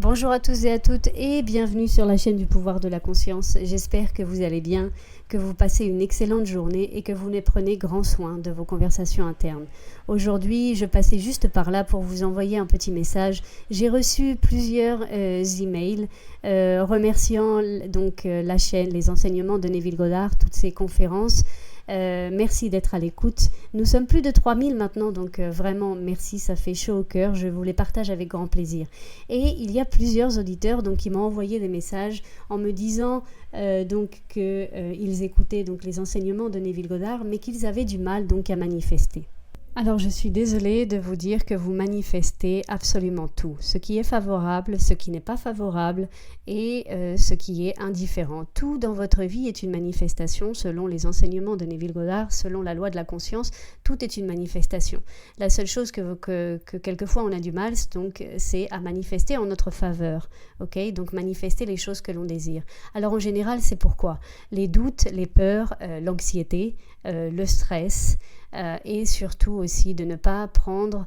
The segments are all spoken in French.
Bonjour à tous et à toutes et bienvenue sur la chaîne du pouvoir de la conscience. J'espère que vous allez bien, que vous passez une excellente journée et que vous prenez grand soin de vos conversations internes. Aujourd'hui, je passais juste par là pour vous envoyer un petit message. J'ai reçu plusieurs emails remerciant la chaîne, les enseignements de Neville Goddard, toutes ces conférences. Merci d'être à l'écoute. Nous sommes plus de 3000 maintenant, donc vraiment merci, ça fait chaud au cœur. Je vous les partage avec grand plaisir. Et il y a plusieurs auditeurs qui m'ont envoyé des messages en me disant qu'ils écoutaient les enseignements de Neville Goddard, mais qu'ils avaient du mal à manifester. Alors je suis désolée de vous dire que vous manifestez absolument tout, ce qui est favorable, ce qui n'est pas favorable et ce qui est indifférent. Tout dans votre vie est une manifestation selon les enseignements de Neville Goddard, selon la loi de la conscience, tout est une manifestation. La seule chose que quelquefois on a du mal, c'est à manifester en notre faveur, ok ? Donc manifester les choses que l'on désire. Alors en général, c'est pourquoi ? Les doutes, les peurs, l'anxiété, le stress, et surtout aussi de ne pas prendre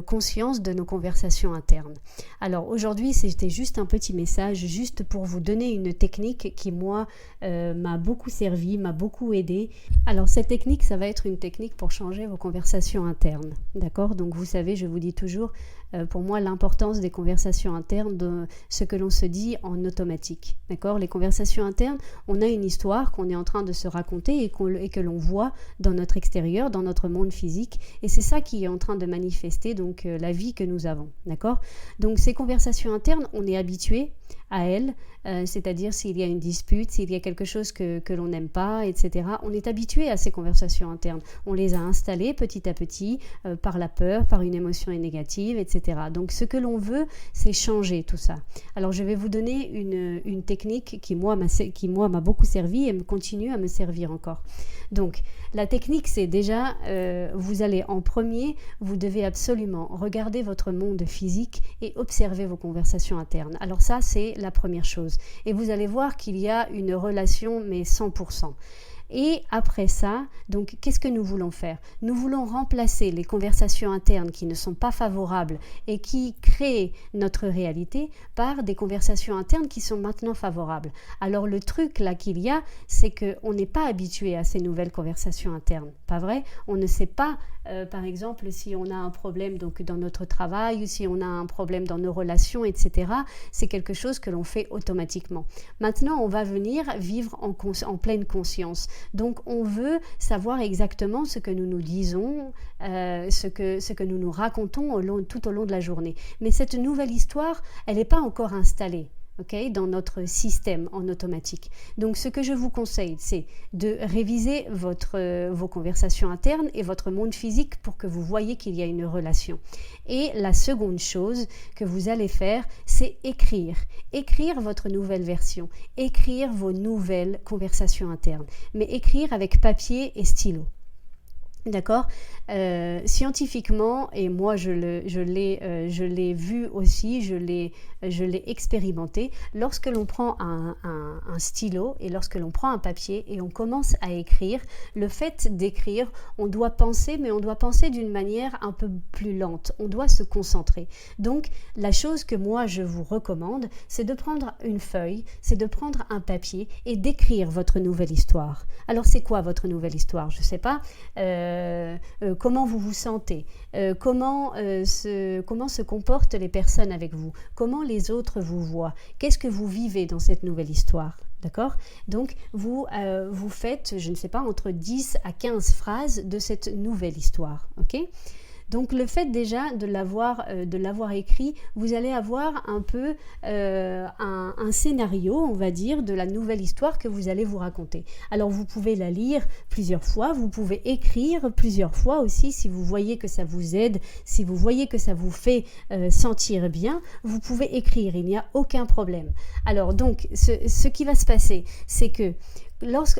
conscience de nos conversations internes. Alors aujourd'hui, c'était juste un petit message, juste pour vous donner une technique qui moi m'a beaucoup servi, m'a beaucoup aidé. Alors cette technique, ça va être une technique pour changer vos conversations internes, d'accord ? Donc vous savez, je vous dis toujours, pour moi, l'importance des conversations internes, de ce que l'on se dit en automatique, d'accord ? Les conversations internes, on a une histoire qu'on est en train de se raconter et que l'on voit dans notre extérieur, dans notre monde physique, et c'est ça qui est en train de manifester la vie que nous avons, d'accord ? Donc ces conversations internes, on est habitué à elles, c'est-à-dire s'il y a une dispute, s'il y a quelque chose que l'on n'aime pas, etc. On est habitué à ces conversations internes. On les a installées petit à petit par la peur, par une émotion négative, etc. Donc ce que l'on veut, c'est changer tout ça. Alors je vais vous donner une technique qui moi m'a beaucoup servi et me continue à me servir encore. Donc la technique, c'est déjà, vous allez en premier, vous devez absolument regarder votre monde physique et observer vos conversations internes. Alors ça, c'est la première chose. Et vous allez voir qu'il y a une relation, mais 100%. Et après ça, donc qu'est-ce que nous voulons faire ? Nous voulons remplacer les conversations internes qui ne sont pas favorables et qui créent notre réalité par des conversations internes qui sont maintenant favorables. Alors le truc là qu'il y a, c'est qu'on n'est pas habitué à ces nouvelles conversations internes, pas vrai ? On ne sait pas, par exemple, si on a un problème dans notre travail ou si on a un problème dans nos relations, etc. C'est quelque chose que l'on fait automatiquement. Maintenant, on va venir vivre en pleine conscience. Donc on veut savoir exactement ce que nous nous disons, ce que nous nous racontons tout au long de la journée. Mais cette nouvelle histoire, elle n'est pas encore installée. Okay, dans notre système en automatique. Donc ce que je vous conseille, c'est de réviser vos conversations internes et votre monde physique pour que vous voyez qu'il y a une relation. Et la seconde chose que vous allez faire, c'est écrire votre nouvelle version, écrire vos nouvelles conversations internes, mais écrire avec papier et stylo. D'accord ? Scientifiquement, et moi je l'ai vu aussi, je l'ai expérimenté, lorsque l'on prend un stylo et lorsque l'on prend un papier et on commence à écrire, le fait d'écrire, on doit penser, mais on doit penser d'une manière un peu plus lente, on doit se concentrer. Donc la chose que moi je vous recommande, c'est de prendre une feuille, c'est de prendre un papier et d'écrire votre nouvelle histoire. Alors c'est quoi votre nouvelle histoire ? Je ne sais pas. Comment vous vous sentez, comment se comportent les personnes avec vous, comment les autres vous voient, qu'est-ce que vous vivez dans cette nouvelle histoire, d'accord ? Donc vous faites, je ne sais pas, entre 10 à 15 phrases de cette nouvelle histoire, ok ? Donc le fait déjà de l'avoir écrit, vous allez avoir un peu un scénario, on va dire, de la nouvelle histoire que vous allez vous raconter. Alors vous pouvez la lire plusieurs fois, vous pouvez écrire plusieurs fois aussi si vous voyez que ça vous aide, si vous voyez que ça vous fait sentir bien, vous pouvez écrire, il n'y a aucun problème. Alors donc ce qui va se passer, c'est que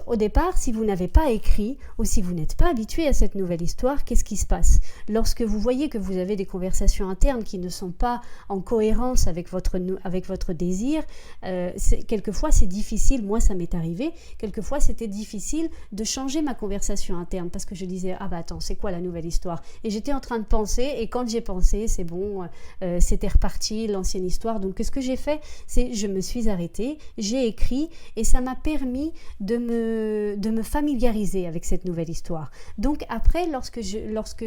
Au départ, si vous n'avez pas écrit ou si vous n'êtes pas habitué à cette nouvelle histoire, qu'est-ce qui se passe? Lorsque vous voyez que vous avez des conversations internes qui ne sont pas en cohérence avec votre désir, quelquefois c'est difficile, moi ça m'est arrivé, quelquefois c'était difficile de changer ma conversation interne parce que je disais « Ah bah attends, c'est quoi la nouvelle histoire ?» Et j'étais en train de penser et quand j'ai pensé, c'est bon, c'était reparti, l'ancienne histoire. Donc ce que j'ai fait, c'est je me suis arrêtée, j'ai écrit et ça m'a permis de me familiariser avec cette nouvelle histoire. Donc après, lorsque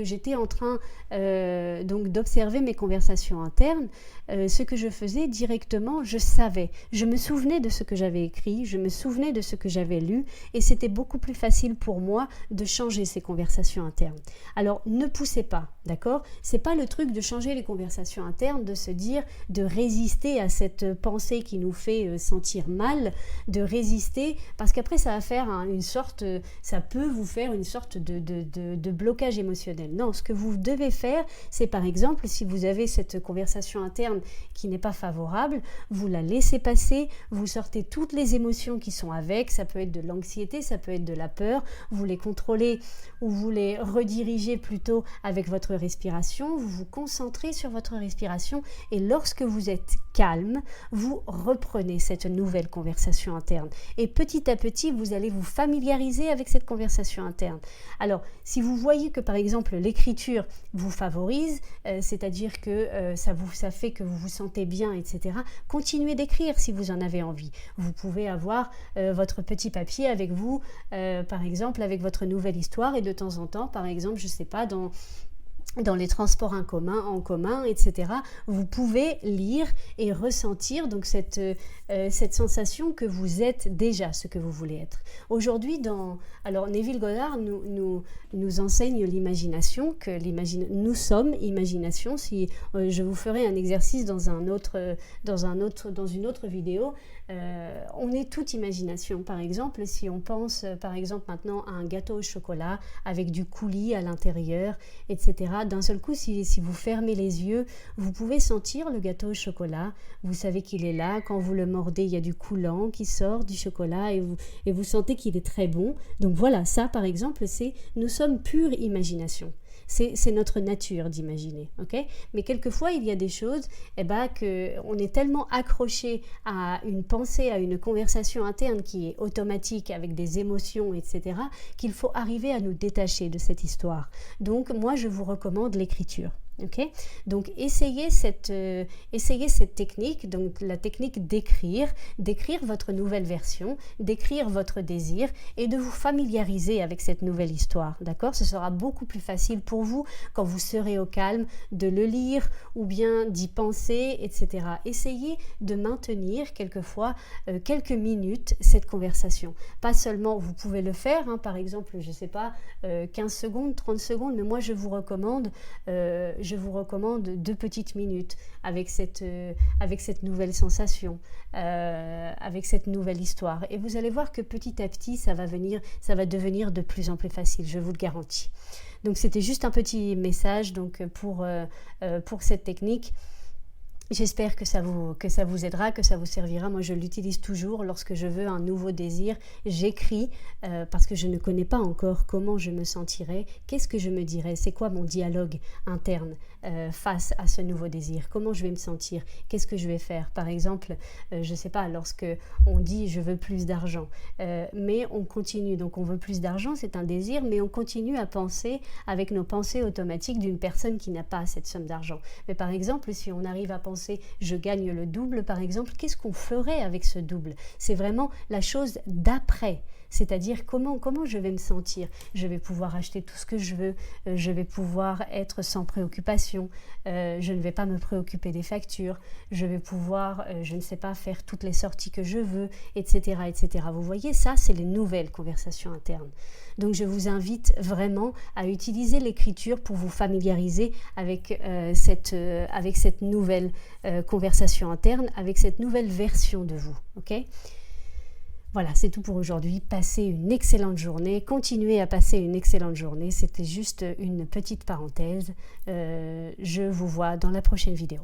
j'étais en train donc d'observer mes conversations internes, ce que je faisais directement, je savais, je me souvenais de ce que j'avais écrit, je me souvenais de ce que j'avais lu et c'était beaucoup plus facile pour moi de changer ces conversations internes. Alors ne poussez pas, d'accord? C'est pas le truc de changer les conversations internes, de se dire, de résister à cette pensée qui nous fait sentir mal, de résister, parce qu'après ça va faire ça peut vous faire une sorte de blocage émotionnel. Non, ce que vous devez faire, c'est par exemple, si vous avez cette conversation interne qui n'est pas favorable, vous la laissez passer, vous sortez toutes les émotions qui sont avec, ça peut être de l'anxiété, ça peut être de la peur, vous les contrôlez ou vous les redirigez plutôt avec votre respiration, vous vous concentrez sur votre respiration et lorsque vous êtes calme, vous reprenez cette nouvelle conversation interne. Et petit à petit, vous allez vous familiariser avec cette conversation interne. Alors, si vous voyez que par exemple l'écriture vous favorise, c'est-à-dire que ça fait que vous vous sentez bien, etc., continuez d'écrire si vous en avez envie. Vous pouvez avoir votre petit papier avec vous, par exemple avec votre nouvelle histoire et de temps en temps, par exemple, je ne sais pas, dans les transports en commun, etc., vous pouvez lire et ressentir donc cette sensation que vous êtes déjà ce que vous voulez être. Aujourd'hui, alors Neville Goddard nous enseigne l'imagination, que nous sommes imagination. Si je vous ferai un exercice dans une autre vidéo, on est toute imagination. Par exemple, si on pense par exemple maintenant à un gâteau au chocolat avec du coulis à l'intérieur, etc., d'un seul coup, si vous fermez les yeux, vous pouvez sentir le gâteau au chocolat. Vous savez qu'il est là. Quand vous le mordez, il y a du coulant qui sort du chocolat et vous sentez qu'il est très bon. Donc voilà, ça par exemple, nous sommes pure imagination. C'est notre nature d'imaginer, ok? Mais quelquefois, il y a des choses qu'on est tellement accroché à une pensée, à une conversation interne qui est automatique avec des émotions, etc., qu'il faut arriver à nous détacher de cette histoire. Donc, moi, je vous recommande l'écriture. Okay? Donc essayez cette technique, donc la technique d'écrire votre nouvelle version, d'écrire votre désir et de vous familiariser avec cette nouvelle histoire, d'accord? Ce sera beaucoup plus facile pour vous quand vous serez au calme de le lire ou bien d'y penser, etc. Essayez de maintenir quelquefois quelques minutes cette conversation. Pas seulement, vous pouvez le faire, hein, par exemple, je ne sais pas, 15 secondes, 30 secondes, mais moi je vous recommande 2 petites minutes avec cette nouvelle sensation, avec cette nouvelle histoire. Et vous allez voir que petit à petit, ça va devenir de plus en plus facile, je vous le garantis. Donc c'était juste un petit message donc, pour cette technique. J'espère que ça vous aidera, que ça vous servira. Moi, je l'utilise toujours lorsque je veux un nouveau désir. J'écris parce que je ne connais pas encore comment je me sentirais, qu'est-ce que je me dirais, c'est quoi mon dialogue interne face à ce nouveau désir, comment je vais me sentir, qu'est-ce que je vais faire. Par exemple, je ne sais pas, lorsque on dit je veux plus d'argent, mais on continue, donc on veut plus d'argent, c'est un désir, mais on continue à penser avec nos pensées automatiques d'une personne qui n'a pas cette somme d'argent. Mais par exemple, si on arrive à penser je gagne le double par exemple, qu'est-ce qu'on ferait avec ce double? C'est vraiment la chose d'après, c'est-à-dire comment je vais me sentir. Je vais pouvoir acheter tout ce que je veux, je vais pouvoir être sans préoccupation, je ne vais pas me préoccuper des factures, je vais pouvoir, je ne sais pas, faire toutes les sorties que je veux, etc., etc. Vous voyez, ça c'est les nouvelles conversations internes. Donc je vous invite vraiment à utiliser l'écriture pour vous familiariser avec cette nouvelle conversation interne, avec cette nouvelle version de vous. Ok ? Voilà, c'est tout pour aujourd'hui. Passez une excellente journée. Continuez à passer une excellente journée. C'était juste une petite parenthèse. Je vous vois dans la prochaine vidéo.